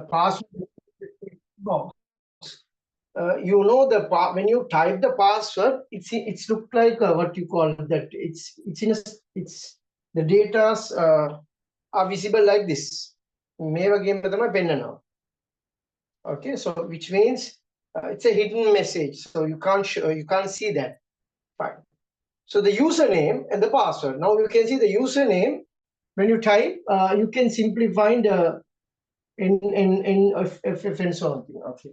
password box. You know when you type the password, it's look like what you call that. It's the data's are visible like this. Okay, so which means it's a hidden message, so you can't see that. Fine. So the username and the password. Now you can see the username. When you type, you can simply find in FF and so on. Okay.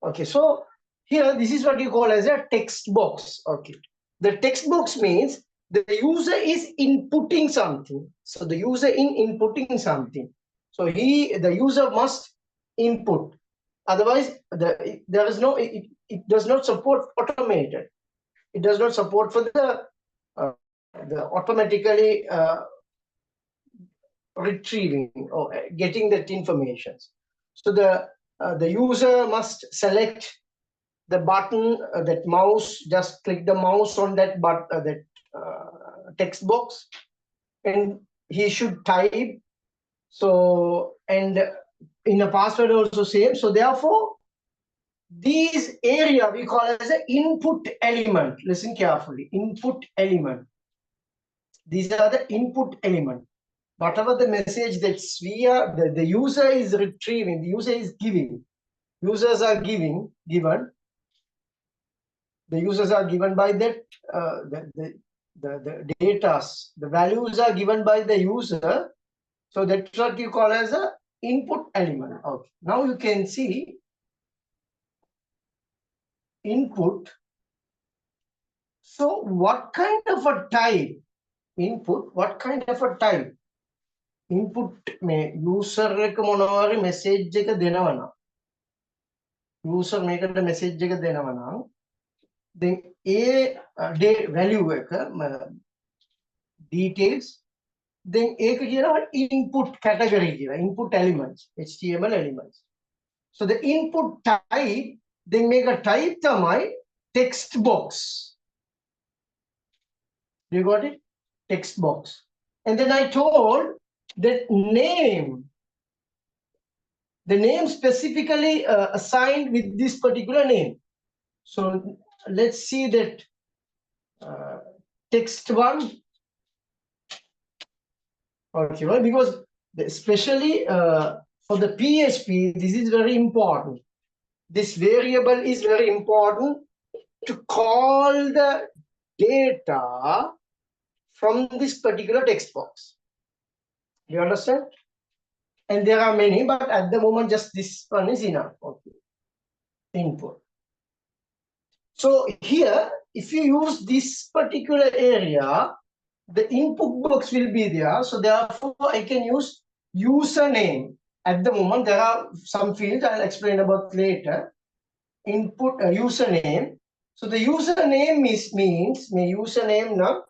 Okay. So here, this is what you call as a text box. Okay. The text box means the user is inputting something. So the user inputting something. So the user must input. Otherwise, there is no. It does not support automated. It does not support for the automatically retrieving or getting that information. So the user must select the button, that mouse, just click the mouse on that text box, and he should type. So, and in a password also same. So therefore, these area we call as an input element. Listen carefully, input element. These are the input element. Whatever the message that the user is retrieving, the user is giving. Users are given. The users are given by that the data. The values are given by the user. So that's what you call as a input element. Okay. Now you can see input. So what kind of a type input? What kind of a type? Input me user එක මොනවා හරි message එක දෙනවා නම් user මේකට message එක දෙනවා නම් then value එක details then ඒක කියනවා input category කියලා input elements HTML elements. So the input type then make a type තමයි text box. You got it? Text box. And then I told that the name specifically assigned with this particular name. So let's see that text one. Okay, well, because especially for the PHP, this is very important. This variable is very important to call the data from this particular text box. You understand? And there are many, but at the moment, just this one is enough. Okay. Input. So here, if you use this particular area, the input box will be there. So therefore, I can use username. At the moment, there are some fields I'll explain about later. Input username. So the username means my username now.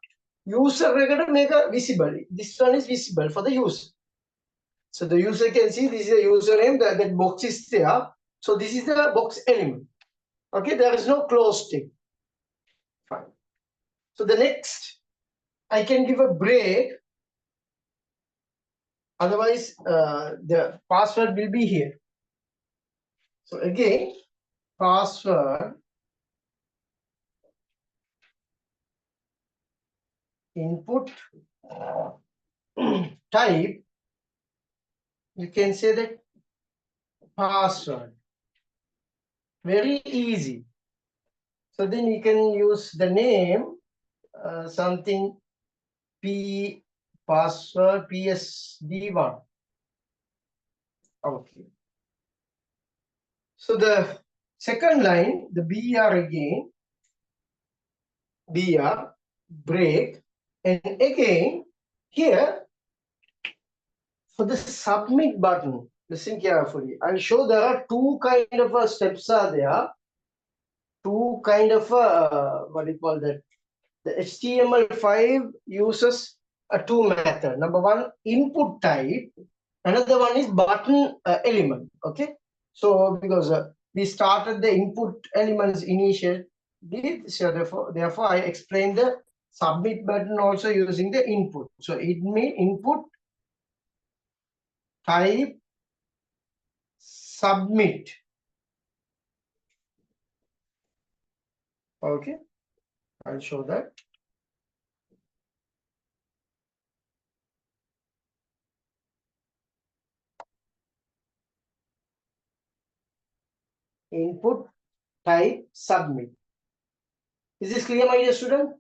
User record make a visible. This one is visible for the user. So the user can see this is a username, that box is there. So this is the box element. Okay, there is no closed thing. Fine. So the next, I can give a break. Otherwise, the password will be here. So again, password input type. You can say that password. Very easy. So then you can use the name, something P password PSD1. Okay. So the second line, the BR again, BR, break, and again here for the submit button. Listen carefully. I'll show there are two kind of steps are there. Two kind of what do you call that? The HTML5 uses a two method. Number one, input type. Another one is button element. Okay. So because we started the input elements initially, so therefore I explained the submit button also using the input. So it means input type submit. Okay, I'll show that. Input, type, submit. Is this clear, my dear student?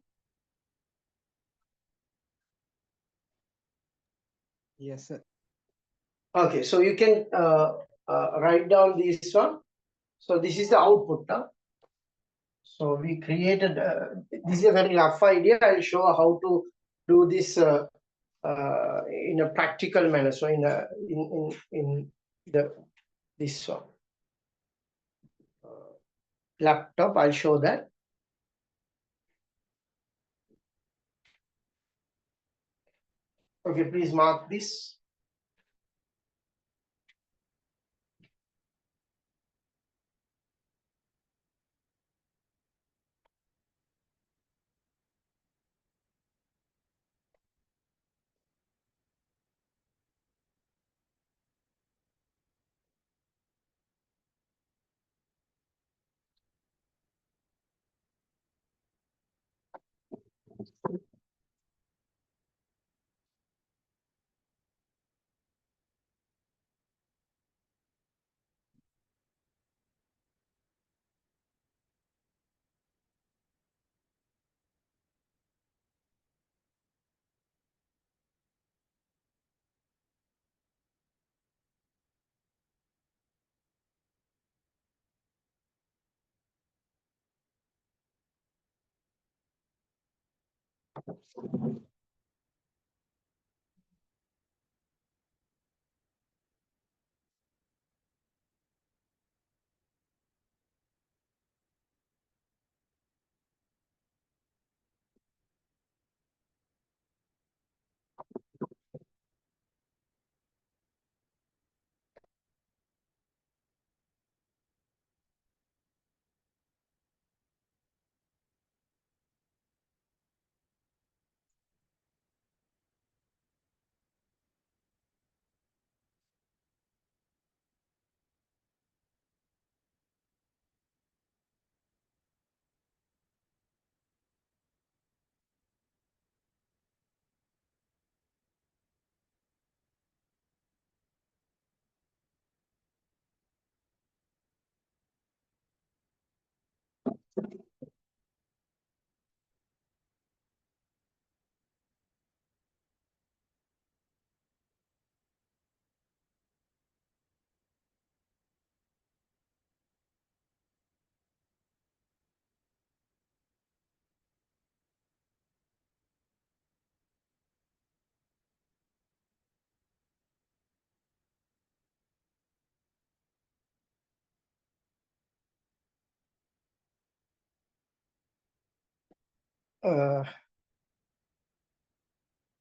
Yes, sir. Okay, so you can write down this one. So this is the output. Huh? So we created, this is a very rough idea. I'll show how to do this in a practical manner. So in the this one laptop, I'll show that. Okay, please mark this.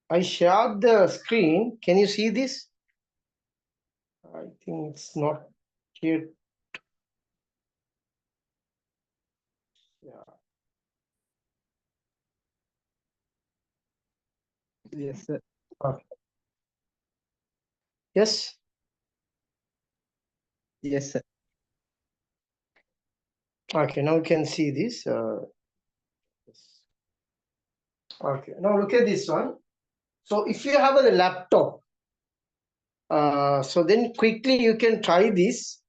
I shared the screen. Can you see this? I think it's not yet. Yeah. Yes, sir. Okay. Yes. Yes, sir. Okay. Now you can see this. Yes. Okay. Now look at this one. So if you have a laptop, so then quickly you can try this.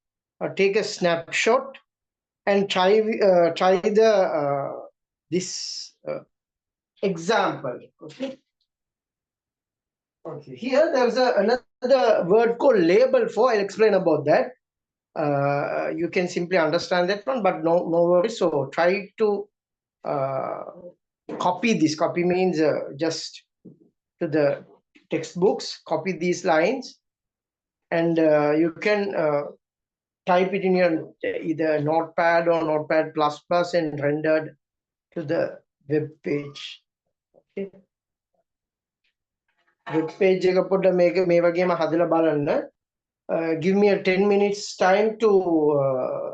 Take a snapshot and try the this example. Okay. Okay. Here there's another word called label for. I'll explain about that. You can simply understand that one, but no worries. So try to copy this. Copy means just to the textbooks. Copy these lines, and you can type it in your either Notepad or Notepad plus plus and rendered to the web page. Okay. Web page එක පොඩ්ඩ මේක මේ වගේම හදලා බලන්න. Give me a 10 minutes time to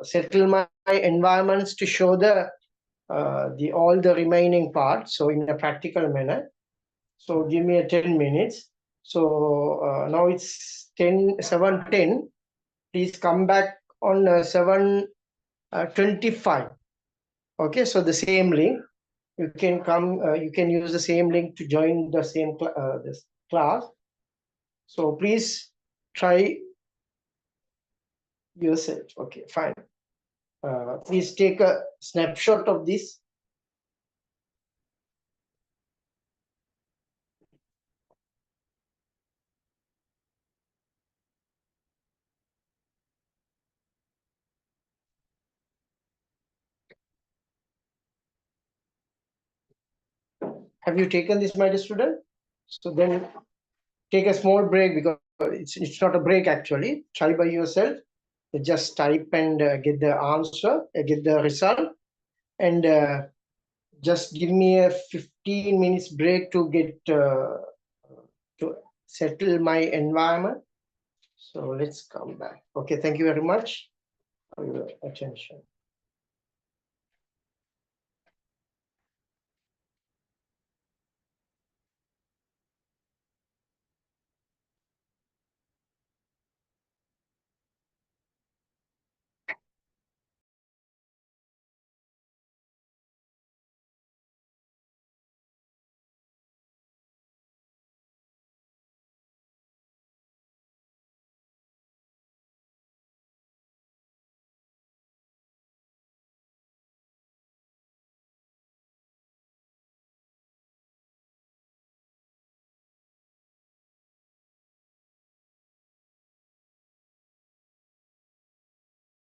settle my environments to show the all the remaining parts, so in a practical manner. So give me a 10 minutes. So now it's 7:10. please come back on 7:25. Okay, so the same link. You can come. You can use the same link to join the same this class. So please try yourself. Okay, fine. Please take a snapshot of this. Have you taken this, my dear student? So then take a small break, because it's not a break actually. Try by yourself. Just type and get the answer, get the result, and just give me a 15 minutes break to get to settle my environment. So let's come back. Okay, thank you very much for your attention.